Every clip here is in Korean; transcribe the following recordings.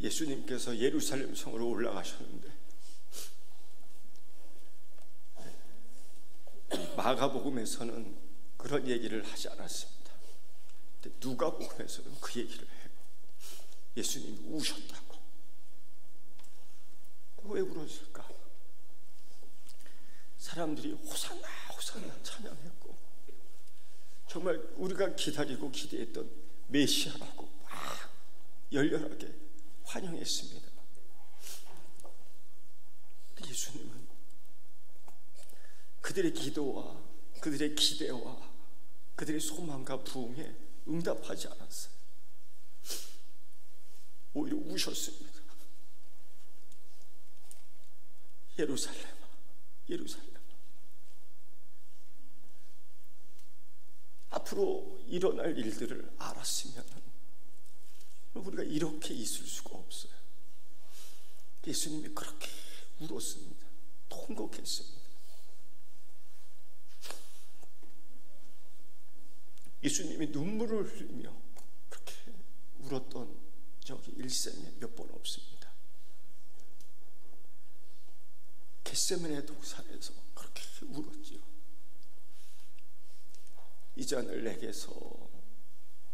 예수님께서 예루살렘 성으로 올라가셨는데 마가복음에서는 그런 얘기를 하지 않았습니다. 근데 누가복음에서는 그 얘기를 해요. 예수님이 우셨다고. 왜 울었을까? 사람들이 호산나 호산나 찬양했고 정말 우리가 기다리고 기대했던 메시아라고 막 열렬하게 환영했습니다. 예수님은 그들의 기도와 그들의 기대와 그들의 소망과 부흥에 응답하지 않았어요. 오히려 우셨습니다. 예루살렘아, 예루살렘아, 앞으로 일어날 일들을 알았으면 우리가 이렇게 있을 수가 없어요. 예수님이 그렇게 울었습니다. 통곡했습니다. 예수님이 눈물을 흘리며 그렇게 울었던 적이 일생에 몇 번 없습니다. 겟세마네 동산에서 그렇게 울었지요. 이 잔을 내게서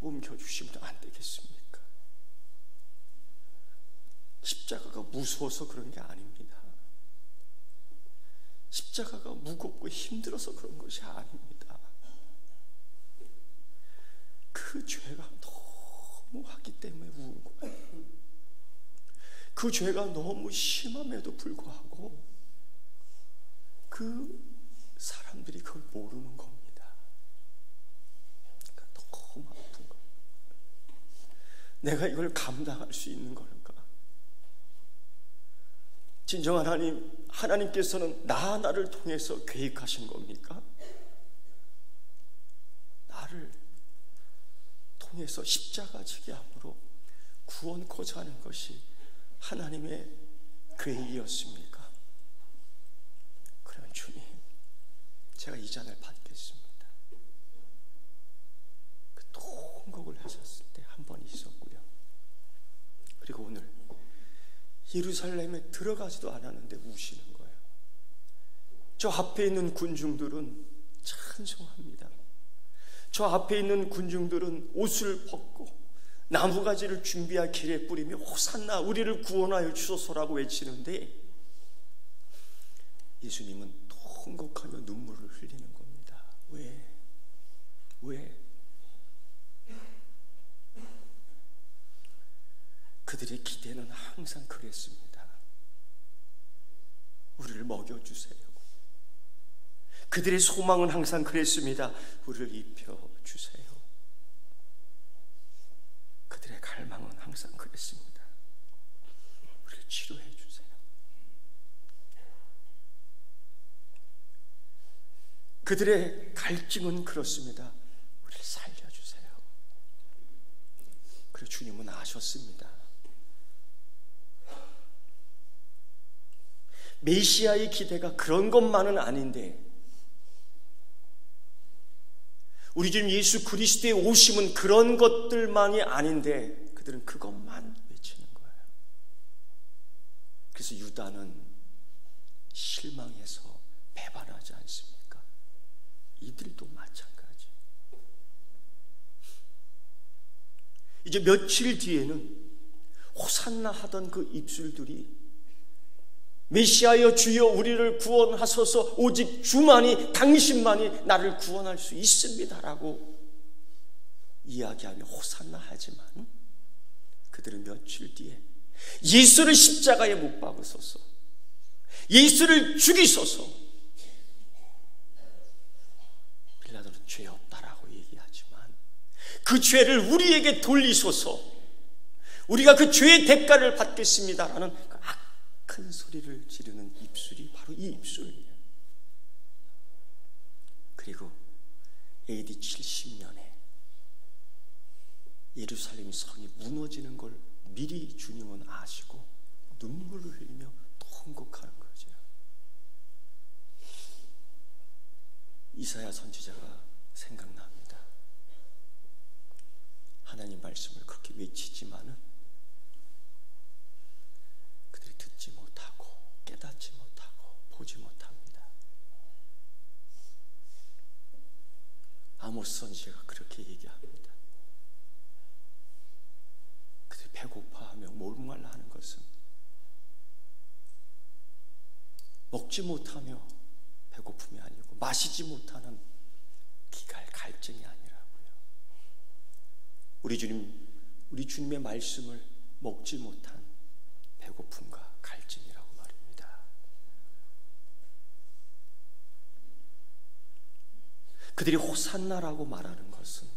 옮겨주시면 안 되겠습니까? 십자가가 무서워서 그런 게 아닙니다. 십자가가 무겁고 힘들어서 그런 것이 아닙니다. 그 죄가 너무 하기 때문에 우는 거예요. 그 죄가 너무 심함에도 불구하고 그 사람들이 그걸 모르는 겁니다. 그러니까 너무 아픈 거예요. 내가 이걸 감당할 수 있는 걸까? 진정 하나님께서는 나를 통해서 계획하신 겁니까? 나를 통해서 십자가 지게 함으로 구원코자 하는 것이 하나님의 계획이었습니까? 그러면 주님, 제가 이 잔을 받겠습니다. 그 통곡을 하셨을 때 한 번 있었고요. 그리고 오늘 예루살렘에 들어가지도 않았는데 우시는 거예요. 저 앞에 있는 군중들은 찬송합니다. 저 앞에 있는 군중들은 옷을 벗고 나무가지를 준비할 길에 뿌리며 호산나 우리를 구원하여 주소서라고 외치는데 예수님은 통곡하며 눈물을 흘리는 겁니다. 왜? 그들의 기대는 항상 그랬습니다. 우리를 먹여주세요. 그들의 소망은 항상 그랬습니다. 우리를 입혀주세요. 그들의 갈망은 항상 그랬습니다. 우리를 치료해 주세요. 그들의 갈증은 그렇습니다. 우리를 살려주세요. 그리고 주님은 아셨습니다. 메시아의 기대가 그런 것만은 아닌데 우리 주님 예수 그리스도의 오심은 그런 것들만이 아닌데 그들은 그것만 외치는 거예요. 그래서 유다는 실망해서 배반하지 않습니까? 이들도 마찬가지. 이제 며칠 뒤에는 호산나 하던 그 입술들이 메시아여 주여 우리를 구원하소서 오직 주만이 당신만이 나를 구원할 수 있습니다라고 이야기하며 호산나 하지만 그들은 며칠 뒤에 예수를 십자가에 못 박으소서 예수를 죽이소서 빌라도는 죄 없다라고 얘기하지만 그 죄를 우리에게 돌리소서 우리가 그 죄의 대가를 받겠습니다라는 그 큰 소리를 지르는 입술이 바로 이 입술이에요. 그리고 AD 70년에 예루살렘 성이 무너지는 걸 미리 주님은 아시고 눈물을 흘리며 통곡하는 거죠. 이사야 선지자가 생각납니다. 하나님 말씀을 그렇게 외치지만은 아모스 선지자가 그렇게 얘기합니다. 그들이 배고파하며 목말라 하는 것은 먹지 못하며 배고픔이 아니고 마시지 못하는 기갈 갈증이 아니라고요. 우리 주님의 말씀을 먹지 못한 배고픔과 갈증이라고 말입니다. 그들이 호산나라고 말하는 것은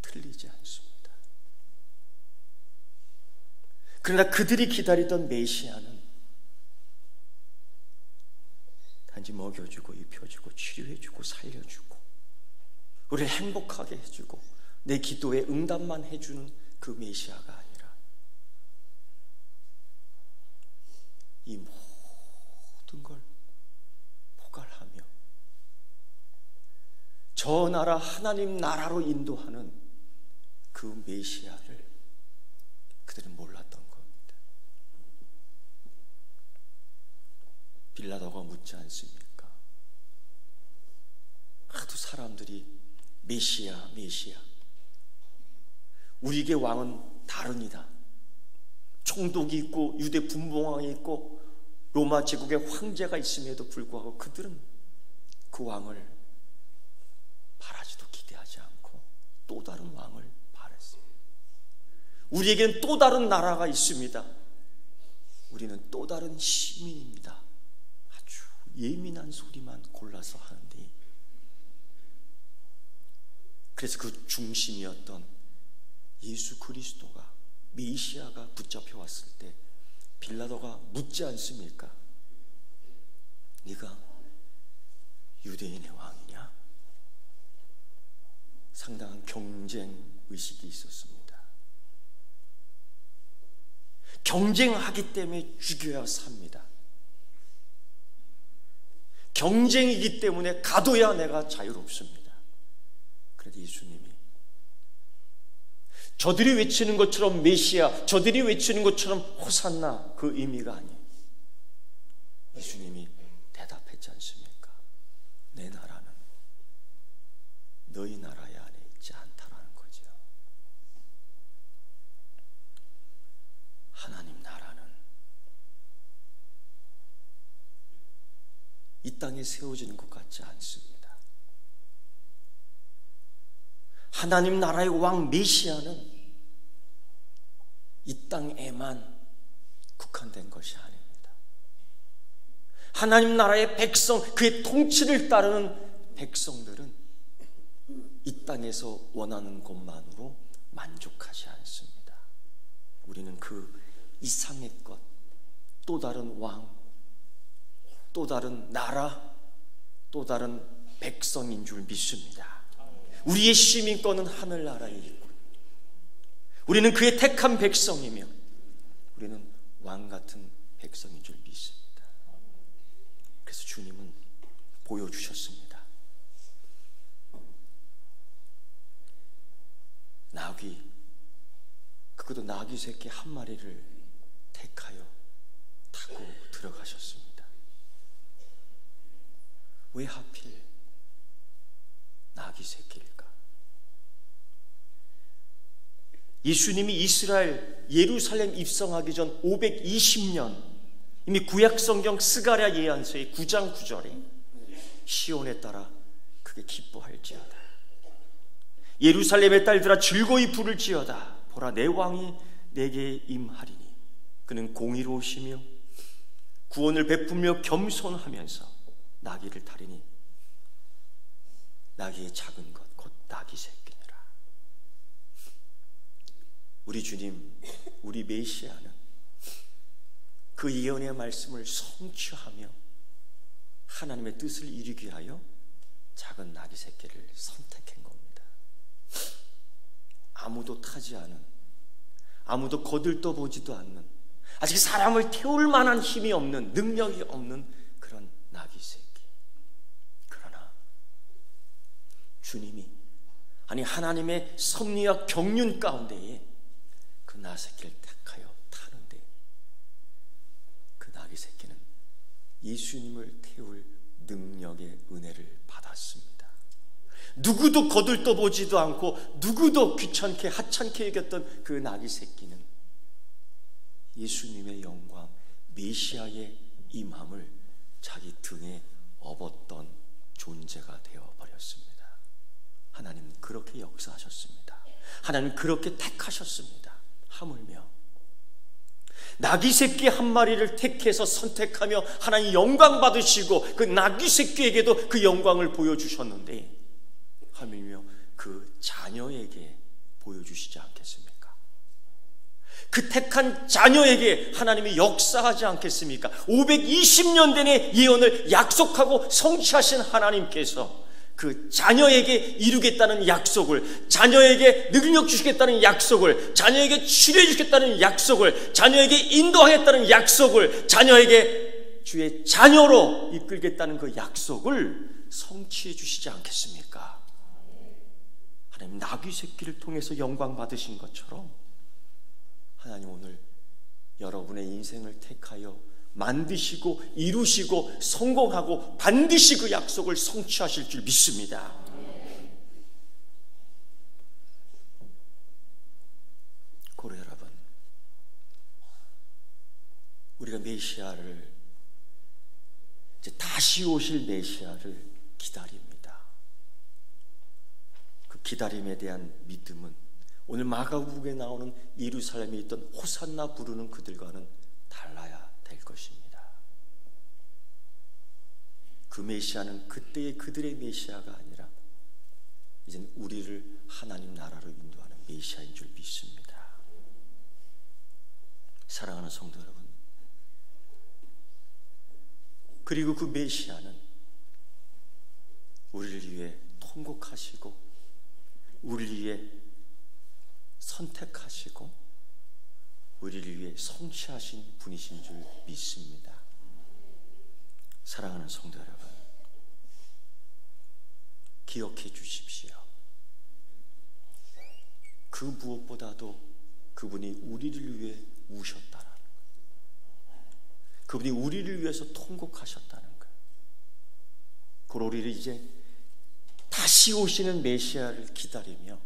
틀리지 않습니다. 그러나 그들이 기다리던 메시아는 단지 먹여주고 입혀주고 치료해주고 살려주고 우리를 행복하게 해주고 내 기도에 응답만 해주는 그 메시아가 아니라 이 모든 걸 포괄하며 저 나라 하나님 나라로 인도하는 그 메시아를 그들은 몰랐던 겁니다. 빌라도가 묻지 않습니까? 하도 사람들이 메시아 우리에게 왕은 다릅니다. 총독이 있고 유대 분봉왕이 있고 로마 제국의 황제가 있음에도 불구하고 그들은 그 왕을 바라지도 기대하지 않고 또 다른 왕을 바랐어요. 우리에게는 또 다른 나라가 있습니다. 우리는 또 다른 시민입니다. 아주 예민한 소리만 골라서 하는데, 그래서 그 중심이었던 예수 그리스도가 메시아가 붙잡혀 왔을 때 빌라도가 묻지 않습니까? 네가 유대인의 왕이냐? 상당한 경쟁 의식이 있었습니다. 경쟁하기 때문에 죽여야 삽니다. 경쟁이기 때문에 가둬야 내가 자유롭습니다. 그런데 예수님이 저들이 외치는 것처럼 메시아, 저들이 외치는 것처럼 호산나, 그 의미가 아니에요. 예수님이 대답했지 않습니까? 내 나라는 너희 나라의 안에 있지 않다라는 거죠. 하나님 나라는 이 땅에 세워지는 것 같지 않습니다. 하나님 나라의 왕 메시아는 이 땅에만 국한된 것이 아닙니다. 하나님 나라의 백성, 그의 통치를 따르는 백성들은 이 땅에서 원하는 것만으로 만족하지 않습니다. 우리는 그 이상의 것, 또 다른 왕, 또 다른 나라, 또 다른 백성인 줄 믿습니다. 우리의 시민권은 하늘나라에 있고 우리는 그의 택한 백성이며 우리는 왕같은 백성인 줄 믿습니다. 그래서 주님은 보여주셨습니다. 나귀, 그것도 나귀 새끼 한 마리를 택하여 타고 들어가셨습니다. 왜 하필 나귀 새끼일까? 예수님이 이스라엘 예루살렘 입성하기 전 520년 이미 구약성경 스가랴 예언서의 9장 9절에 시온에 따라 크게 기뻐할지어다. 예루살렘의 딸들아 즐거이 부를지어다. 보라 내 왕이 내게 임하리니 그는 공의로우시며 구원을 베풀며 겸손하면서 나귀를 타리니 나귀의 작은 것 곧 나귀 새끼니라. 우리 주님, 우리 메시아는 그 예언의 말씀을 성취하며 하나님의 뜻을 이루기 위하여 작은 나귀 새끼를 선택한 겁니다. 아무도 타지 않은, 아무도 거들떠보지도 않는, 아직 사람을 태울 만한 힘이 없는, 능력이 없는 그런 나귀 새끼. 그러나 주님이, 아니 하나님의 섭리와 경륜 가운데에 그 나귀 새끼를 택하여 타는데 그 나귀 새끼는 예수님을 태울 능력의 은혜를 받았습니다. 누구도 거들떠보지도 않고 누구도 귀찮게 하찮게 여겼던 그 나귀 새끼는 예수님의 영광, 메시아의 임함을 자기 등에 업었던 존재가 되어버렸습니다. 하나님은 그렇게 역사하셨습니다. 하나님은 그렇게 택하셨습니다. 하물며 나귀 새끼 한 마리를 택해서 선택하며 하나님 영광 받으시고 그 나귀 새끼에게도 그 영광을 보여주셨는데 하물며 그 자녀에게 보여주시지 않겠습니까? 그 택한 자녀에게 하나님이 역사하지 않겠습니까? 520년 전의 예언을 약속하고 성취하신 하나님께서 그 자녀에게 이루겠다는 약속을, 자녀에게 능력 주시겠다는 약속을, 자녀에게 치료해 주겠다는 약속을, 자녀에게 인도하겠다는 약속을, 자녀에게 주의 자녀로 이끌겠다는 그 약속을 성취해 주시지 않겠습니까? 하나님 나귀 새끼를 통해서 영광 받으신 것처럼 하나님 오늘 여러분의 인생을 택하여 만드시고 이루시고 성공하고 반드시 그 약속을 성취하실 줄 믿습니다. 고려 여러분, 우리가 메시아를 이제 다시 오실 메시아를 기다립니다. 그 기다림에 대한 믿음은 오늘 마가복음에 나오는 예루살렘에 있던 호산나 부르는 그들과는 달라야 될 것입니다. 그 메시아는 그때의 그들의 메시아가 아니라 이제는 우리를 하나님 나라로 인도하는 메시아인 줄 믿습니다. 사랑하는 성도 여러분, 그리고 그 메시아는 우리를 위해 통곡하시고 우리를 위해 선택하시고 우리를 위해 성취하신 분이신 줄 믿습니다. 사랑하는 성도 여러분, 기억해 주십시오. 그 무엇보다도 그분이 우리를 위해 우셨다는 것, 그분이 우리를 위해서 통곡하셨다는 것, 그리고 우리를 이제 다시 오시는 메시아를 기다리며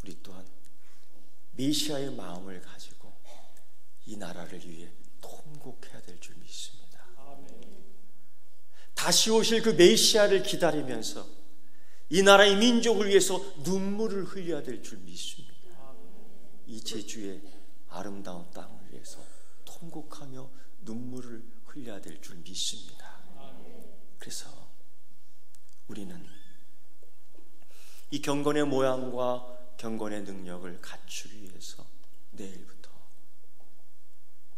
우리 또한 메시아의 마음을 가지고 이 나라를 위해 통곡해야 될 줄 믿습니다. 다시 오실 그 메시아를 기다리면서 이 나라의 민족을 위해서 눈물을 흘려야 될 줄 믿습니다. 이 제주의 아름다운 땅을 위해서 통곡하며 눈물을 흘려야 될 줄 믿습니다. 그래서 우리는 이 경건의 모양과 경건의 능력을 갖추기 위해서 내일부터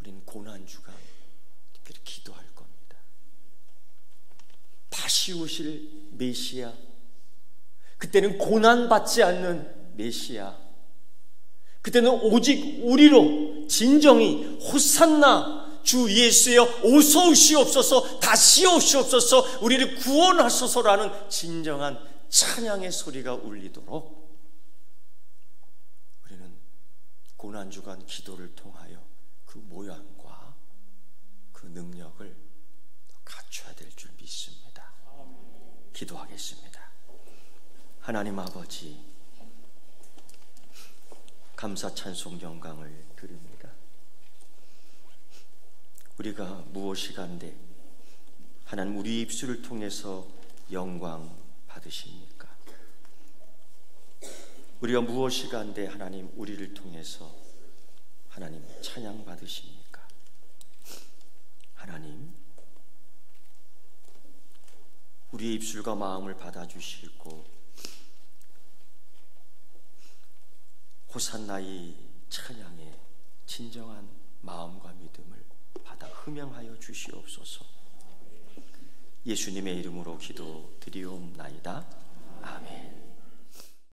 우리는 고난주간 특별히 기도할 겁니다. 다시 오실 메시아, 그때는 고난받지 않는 메시아, 그때는 오직 우리로 진정이 호산나 주 예수여 어서 오시옵소서, 다시 오시옵소서, 우리를 구원하소서라는 진정한 찬양의 소리가 울리도록 우리는 고난주간 기도를 통하여 그 모양과 그 능력을 갖춰야 될 줄 믿습니다. 기도하겠습니다. 하나님 아버지, 감사 찬송 영광을 드립니다. 우리가 무엇이 간데 하나님 우리 입술을 통해서 영광 받으십니까? 우리가 무엇이 간데 하나님 우리를 통해서 하나님 찬양 받으십니까? 하나님 우리의 입술과 마음을 받아주시고 호산나의 찬양의 진정한 마음과 믿음을 받아 흠양하여 주시옵소서. 예수님의 이름으로 기도드리옵나이다. 아멘.